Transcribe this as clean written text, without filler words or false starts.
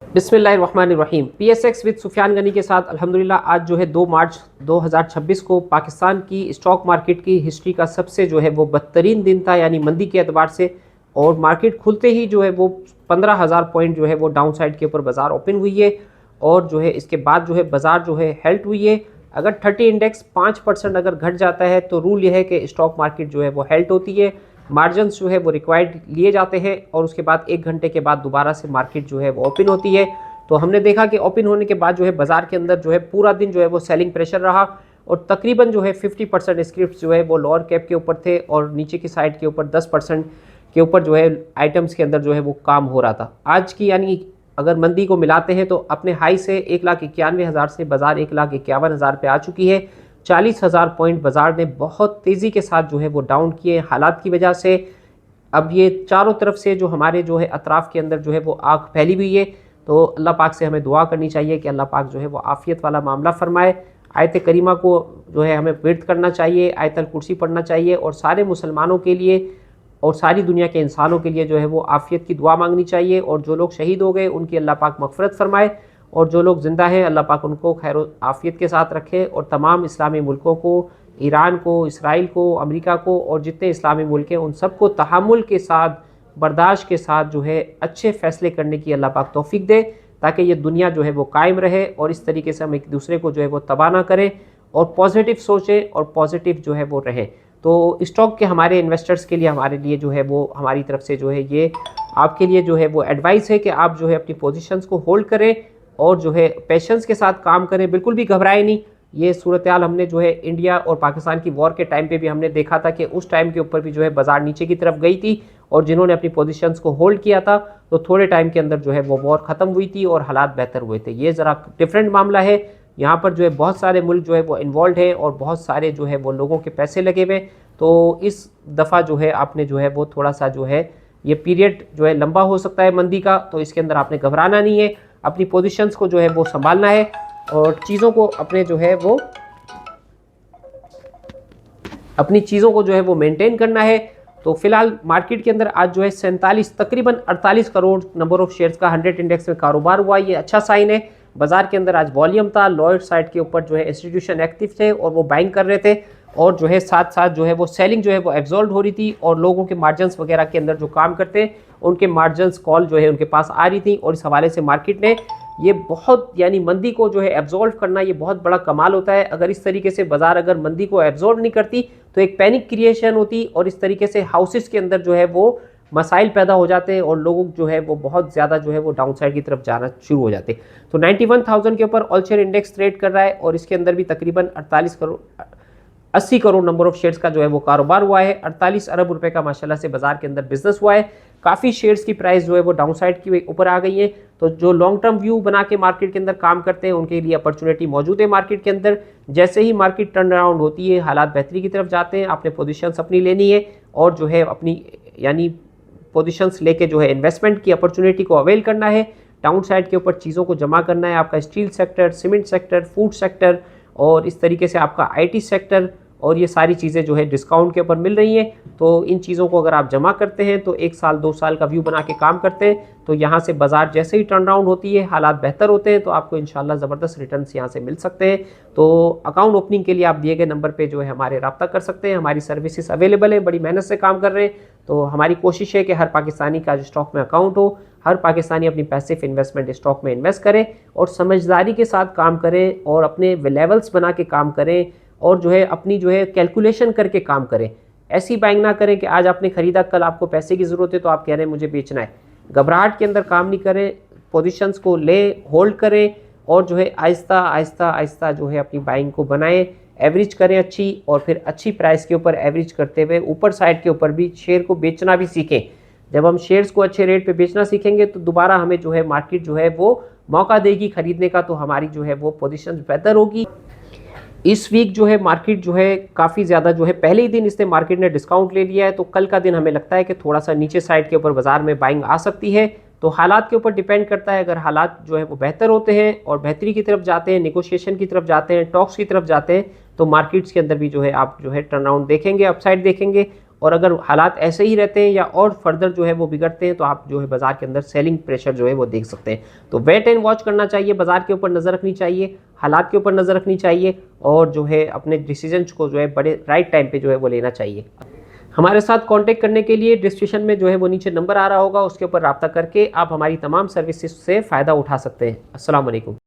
बिस्मिल्लाहिर्रहमानिर्रहीम। PSX with Sufiyan Ghani के साथ अल्हम्दुलिल्लाह आज जो है 2 मार्च 2026 को पाकिस्तान की स्टॉक मार्केट की हिस्ट्री का सबसे जो है वो बदतरीन दिन था, यानी मंदी के एतबार से। और मार्केट खुलते ही जो है वो 15,000 पॉइंट जो है वो डाउन साइड के ऊपर बाजार ओपन हुई है। और जो है इसके बाद जो है बाजार जो है हेल्ट हुई है। अगर 30 इंडेक्स 5% अगर घट जाता है तो रूल यह है कि स्टॉक मार्केट जो है वो हेल्ट होती है। मार्जिन जो है वो रिक्वायर्ड लिए जाते हैं और उसके बाद 1 घंटे के बाद दोबारा से मार्केट जो है वो ओपन होती है। तो हमने देखा कि ओपन होने के बाद जो है बाजार के अंदर जो है पूरा दिन जो है वो सेलिंग प्रेशर रहा। और तकरीबन जो है 50% स्क्रिप्ट जो है वो लोअर कैप के ऊपर थे और नीचे की साइड के ऊपर 10% के ऊपर जो है आइटम्स के अंदर जो है वो काम हो रहा था। आज की यानी अगर मंदी को मिलाते हैं तो अपने हाई से 1,91,000 से बाजार 1,51,000 पे आ चुकी है। 40,000 पॉइंट बाजार ने बहुत तेज़ी के साथ जो है वो डाउन किए हालात की वजह से। अब ये चारों तरफ से जो हमारे जो है अतराफ़ के अंदर जो है वो आग फैली हुई है। तो अल्लाह पाक से हमें दुआ करनी चाहिए कि अल्लाह पाक जो है वो आफ़ियत वाला मामला फरमाए। आयत करीमा को जो है हमें विर्द करना चाहिए, आयतल कुर्सी पढ़ना चाहिए और सारे मुसलमानों के लिए और सारी दुनिया के इंसानों के लिए जो है वो आफ़ियत की दुआ मांगनी चाहिए। और जो लोग शहीद हो गए उनकी अल्लाह पाक मग़फ़िरत फरमाए और जो लोग ज़िंदा हैं अल्लाह पाक उनको खैर आफ़ियत के साथ रखे। और तमाम इस्लामी मुल्कों को, ईरान को, इसराइल को, अमेरिका को और जितने इस्लामी मुल्क हैं उन सबको तहम्मुल के साथ, बर्दाश्त के साथ जो है अच्छे फ़ैसले करने की अल्लाह पाक तौफ़ीक दे, ताकि ये दुनिया जो है वो कायम रहे और इस तरीके से हम एक दूसरे को जो है वो तबाह ना करें और पॉजिटिव सोचें और पॉजिटिव जो है वो रहें। तो स्टॉक के हमारे इन्वेस्टर्स के लिए हमारे लिए जो है वो हमारी तरफ से जो है ये आपके लिए जो है वो एडवाइस है कि आप जो है अपनी पोजीशंस को होल्ड करें और जो है पेशेंस के साथ काम करें, बिल्कुल भी घबराएं नहीं। ये सूरत हाल हमने जो है इंडिया और पाकिस्तान की वॉर के टाइम पे भी हमने देखा था कि उस टाइम के ऊपर भी जो है बाजार नीचे की तरफ गई थी और जिन्होंने अपनी पोजीशंस को होल्ड किया था तो थोड़े टाइम के अंदर जो है वो वॉर ख़त्म हुई थी और हालात बेहतर हुए थे। ये ज़रा डिफरेंट मामला है। यहाँ पर जो है बहुत सारे मुल्क जो है वो इन्वॉल्व है और बहुत सारे जो है वो लोगों के पैसे लगे हुए। तो इस दफ़ा जो है आपने जो है वो थोड़ा सा जो है ये पीरियड जो है लंबा हो सकता है मंदी का, तो इसके अंदर आपने घबराना नहीं है। अपनी पोजीशंस को जो है वो संभालना है और चीज़ों को अपने जो है वो अपनी चीज़ों को जो है वो मेंटेन करना है। तो फिलहाल मार्केट के अंदर आज जो है 47 तकरीबन 48 करोड़ नंबर ऑफ शेयर्स का 100 इंडेक्स में कारोबार हुआ, ये अच्छा साइन है। बाजार के अंदर आज वॉल्यूम था, लोअर साइड के ऊपर जो है इंस्टीट्यूशन एक्टिव थे और वो बाइंग कर रहे थे और जो है साथ साथ जो है वो सेलिंग जो है वो एब्जॉर्ब हो रही थी और लोगों के मार्जिन्स वगैरह के अंदर जो काम करते हैं उनके मार्जिन्स कॉल जो है उनके पास आ रही थी। और इस हवाले से मार्केट ने ये बहुत यानी मंदी को जो है एब्जॉर्ब करना ये बहुत बड़ा कमाल होता है। अगर इस तरीके से बाजार अगर मंदी को एब्जॉर्ब नहीं करती तो एक पैनिक क्रिएशन होती और इस तरीके से हाउसेस के अंदर जो है वो मसाइल पैदा हो जाते हैं और लोग जो है वो बहुत ज़्यादा जो है वो डाउन साइड की तरफ जाना शुरू हो जाते हैं। तो 91,000 के ऊपर ऑल शेयर इंडेक्स ट्रेड कर रहा है और इसके अंदर भी तकरीबन 80 करोड़ नंबर ऑफ शेयर्स का जो है वो कारोबार हुआ है। 48 अरब रुपए का माशाल्लाह से बाजार के अंदर बिजनेस हुआ है। काफ़ी शेयर्स की प्राइस जो है वो डाउन साइड की ऊपर आ गई है। तो जो लॉन्ग टर्म व्यू बना के मार्केट के अंदर काम करते हैं उनके लिए अपॉर्चुनिटी मौजूद है मार्केट के अंदर। जैसे ही मार्केट टर्न अराउंड होती है, हालात बेहतरी की तरफ जाते हैं, आपने पोजीशंस अपनी लेनी है और जो है अपनी यानी पोजीशंस लेके जो है इन्वेस्टमेंट की अपॉर्चुनिटी को अवेल करना है। डाउन साइड के ऊपर चीज़ों को जमा करना है। आपका steel sector, cement sector, food sector और इस तरीके से आपका आईटी सेक्टर और ये सारी चीज़ें जो है डिस्काउंट के ऊपर मिल रही हैं। तो इन चीज़ों को अगर आप जमा करते हैं तो 1 साल 2 साल का व्यू बना के काम करते हैं तो यहाँ से बाजार जैसे ही टर्न अराउंड होती है, हालात बेहतर होते हैं तो आपको इंशाल्लाह ज़बरदस्त रिटर्न्स यहाँ से मिल सकते हैं। तो अकाउंट ओपनिंग के लिए आप दिए गए नंबर पे जो है हमारे रब्ता कर सकते हैं। हमारी सर्विसेज अवेलेबल है, बड़ी मेहनत से काम कर रहे हैं। तो हमारी कोशिश है कि हर पाकिस्तानी का जो स्टॉक में अकाउंट हो, हर पाकिस्तानी अपनी पैसिव इन्वेस्टमेंट स्टॉक में इन्वेस्ट करे और समझदारी के साथ काम करें और अपने लेवल्स बना के काम करें और जो है अपनी जो है कैलकुलेशन करके काम करें। ऐसी बाइंग ना करें कि आज आपने खरीदा, कल आपको पैसे की ज़रूरत है तो आप कह रहे हैं मुझे बेचना है। घबराहट के अंदर काम नहीं करें, पोजीशंस को ले होल्ड करें और जो है आहिस्ता आहिस्ता आहिस्ता जो है अपनी बाइंग को बनाएं, एवरेज करें अच्छी और फिर अच्छी प्राइस के ऊपर एवरेज करते हुए ऊपर साइड के ऊपर भी शेयर को बेचना भी सीखें। जब हम शेयर्स को अच्छे रेट पे बेचना सीखेंगे तो दोबारा हमें जो है मार्केट जो है वो मौका देगी खरीदने का, तो हमारी जो है वो पोजीशन बेहतर होगी। इस वीक जो है मार्केट जो है काफ़ी ज़्यादा जो है पहले ही दिन इसने मार्केट ने डिस्काउंट ले लिया है तो कल का दिन हमें लगता है कि थोड़ा सा नीचे साइड के ऊपर बाजार में बाइंग आ सकती है। तो हालात के ऊपर डिपेंड करता है। अगर हालात जो है वो बेहतर होते हैं और बेहतरी की तरफ जाते हैं, नेगोशिएशन की तरफ जाते हैं, टॉक्स की तरफ जाते हैं तो मार्केट्स के अंदर भी जो है आप जो है टर्न अराउंड देखेंगे, अपसाइड देखेंगे। और अगर हालात ऐसे ही रहते हैं या और फर्दर जो है वो बिगड़ते हैं तो आप जो है बाजार के अंदर सेलिंग प्रेशर जो है वो देख सकते हैं। तो वेट एंड वॉच करना चाहिए, बाजार के ऊपर नज़र रखनी चाहिए, हालात के ऊपर नज़र रखनी चाहिए और जो है अपने डिसीजंस को जो है बड़े राइट टाइम पे जो है वो लेना चाहिए। हमारे साथ कांटेक्ट करने के लिए डिस्क्रिप्शन में जो है वो नीचे नंबर आ रहा होगा, उसके ऊपर रब्ता करके आप हमारी तमाम सर्विसेज से फ़ायदा उठा सकते हैं। अस्सलाम वालेकुम।